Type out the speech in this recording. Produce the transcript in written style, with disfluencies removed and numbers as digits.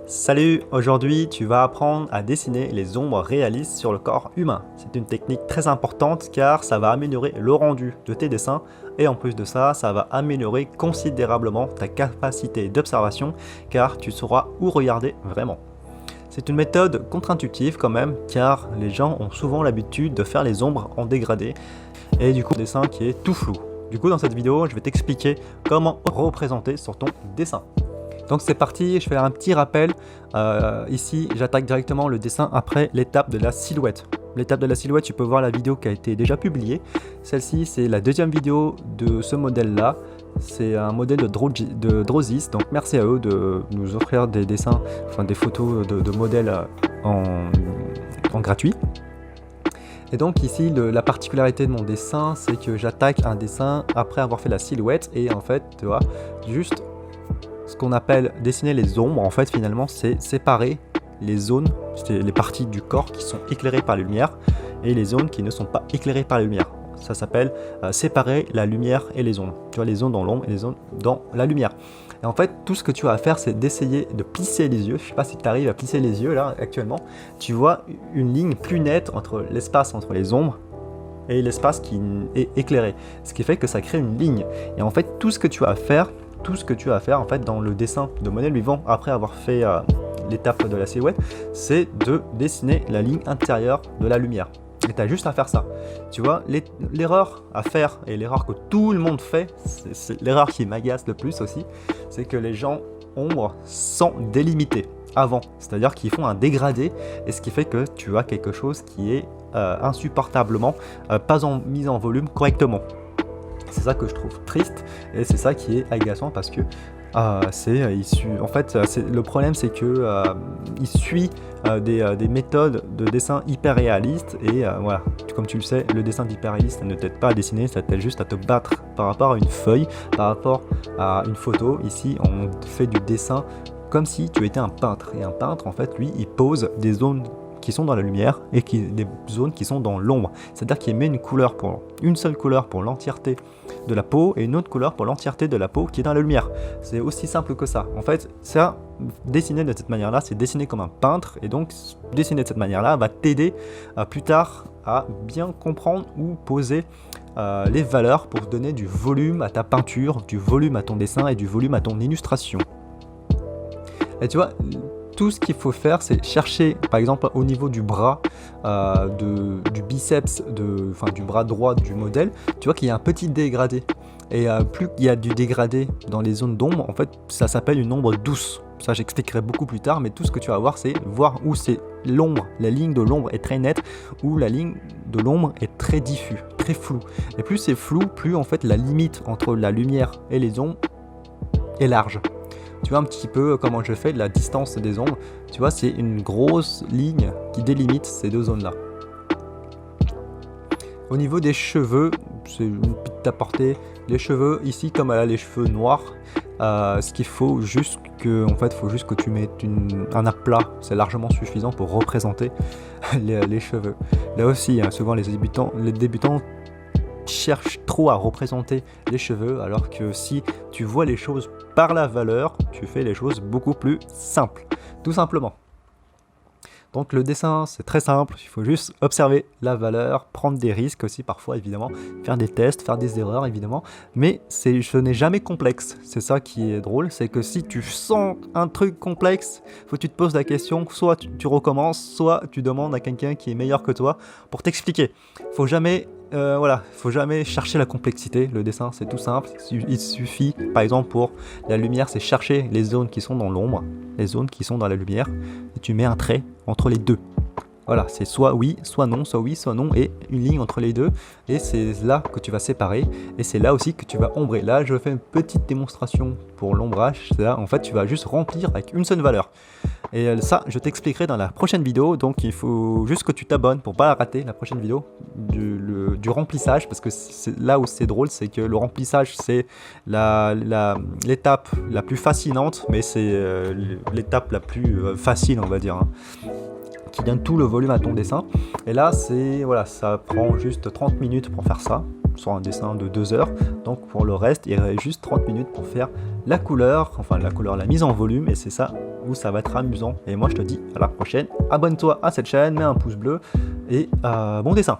Salut, aujourd'hui tu vas apprendre à dessiner les ombres réalistes sur le corps humain. C'est une technique très importante car ça va améliorer le rendu de tes dessins et en plus de ça, ça va améliorer considérablement ta capacité d'observation car tu sauras où regarder vraiment. C'est une méthode contre-intuitive quand même car les gens ont souvent l'habitude de faire les ombres en dégradé et du coup un dessin qui est tout flou. Du coup dans cette vidéo, je vais t'expliquer comment représenter sur ton dessin. Donc c'est parti, je fais un petit rappel. Ici, j'attaque directement le dessin après l'étape de la silhouette. L'étape de la silhouette, tu peux voir la vidéo qui a été déjà publiée. Celle-ci, c'est la deuxième vidéo de ce modèle-là. C'est un modèle de Drosis, donc merci à eux de nous offrir des dessins, enfin des photos de modèles en gratuit. Et donc ici, la particularité de mon dessin, c'est que j'attaque un dessin après avoir fait la silhouette. Et en fait, tu vois, juste ce qu'on appelle dessiner les ombres, en fait, finalement, c'est séparer les zones, c'est les parties du corps qui sont éclairées par la lumière et les zones qui ne sont pas éclairées par la lumière. Ça s'appelle séparer la lumière et les ombres. Tu vois, les zones dans l'ombre et les zones dans la lumière. Et en fait, tout ce que tu as à faire, c'est d'essayer de plisser les yeux. Je ne sais pas si tu arrives à plisser les yeux là actuellement. Tu vois une ligne plus nette entre l'espace entre les ombres et l'espace qui est éclairé. Ce qui fait que ça crée une ligne. Et en fait, tout ce que tu as à faire en fait dans le dessin de modèle vivant après avoir fait l'étape de la silhouette, c'est de dessiner la ligne intérieure de la lumière. Et tu as juste à faire ça. Tu vois, l'erreur à faire et l'erreur que tout le monde fait, c'est l'erreur qui m'agace le plus aussi, c'est que les gens ombrent sans délimiter avant. C'est-à-dire qu'ils font un dégradé et ce qui fait que tu as quelque chose qui est insupportablement pas mis en volume correctement. C'est ça que je trouve triste et c'est ça qui est agaçant parce que le problème c'est que il suit des méthodes de dessin hyper réalistes et voilà, comme tu le sais, le dessin d'hyper réaliste ça ne t'aide pas à dessiner, ça t'aide juste à te battre par rapport à une feuille, par rapport à une photo. Ici on fait du dessin comme si tu étais un peintre et un peintre en fait lui il pose des zones qui sont dans la lumière et des zones qui sont dans l'ombre. C'est-à-dire qu'il met une seule couleur pour l'entièreté de la peau et une autre couleur pour l'entièreté de la peau qui est dans la lumière. C'est aussi simple que ça. En fait, ça, dessiner de cette manière-là, c'est dessiner comme un peintre et donc dessiner de cette manière-là va t'aider plus tard à bien comprendre où poser les valeurs pour donner du volume à ta peinture, du volume à ton dessin et du volume à ton illustration. Et tu vois, tout ce qu'il faut faire, c'est chercher, par exemple, au niveau du bras, du biceps, du bras droit du modèle, tu vois qu'il y a un petit dégradé. Et plus il y a du dégradé dans les zones d'ombre, en fait, ça s'appelle une ombre douce. Ça, j'expliquerai beaucoup plus tard, mais tout ce que tu vas voir, c'est voir où c'est l'ombre, la ligne de l'ombre est très nette, où la ligne de l'ombre est très diffuse, très floue. Et plus c'est flou, plus en fait la limite entre la lumière et les ombres est large. Tu vois un petit peu comment je fais de la distance des ombres. Tu vois, c'est une grosse ligne qui délimite ces deux zones-là. Au niveau des cheveux, c'est une petite aparté. Les cheveux, ici, comme elle a les cheveux noirs, ce qu'il faut juste que, en fait, faut juste que tu mettes un aplat. C'est largement suffisant pour représenter les cheveux. Là aussi, hein, souvent les débutants cherche trop à représenter les cheveux alors que si tu vois les choses par la valeur, tu fais les choses beaucoup plus simples, tout simplement. Donc le dessin c'est très simple, il faut juste observer la valeur, prendre des risques aussi parfois évidemment, faire des tests, faire des erreurs évidemment, mais ce n'est jamais complexe. C'est ça qui est drôle, c'est que si tu sens un truc complexe, faut que tu te poses la question, soit tu recommences, soit tu demandes à quelqu'un qui est meilleur que toi pour t'expliquer. Faut jamais chercher la complexité. Le dessin c'est tout simple, il suffit par exemple pour la lumière, c'est chercher les zones qui sont dans l'ombre, les zones qui sont dans la lumière, et tu mets un trait entre les deux. Voilà, c'est soit oui, soit non, soit oui, soit non, et une ligne entre les deux, et c'est là que tu vas séparer, et c'est là aussi que tu vas ombrer. Là, je fais une petite démonstration pour l'ombrage, c'est-à-dire en fait, tu vas juste remplir avec une seule valeur. Et ça, je t'expliquerai dans la prochaine vidéo, donc il faut juste que tu t'abonnes pour pas la rater, la prochaine vidéo, du remplissage, parce que c'est là où c'est drôle, c'est que le remplissage, c'est l'étape la plus fascinante, mais c'est l'étape la plus facile, on va dire, hein, qui donne tout le volume à ton dessin. Et là, ça prend juste 30 minutes pour faire ça, sur un dessin de 2 heures. Donc pour le reste, il y aurait juste 30 minutes pour faire la couleur, la mise en volume, et c'est ça où ça va être amusant. Et moi je te dis à la prochaine, abonne-toi à cette chaîne, mets un pouce bleu et bon dessin.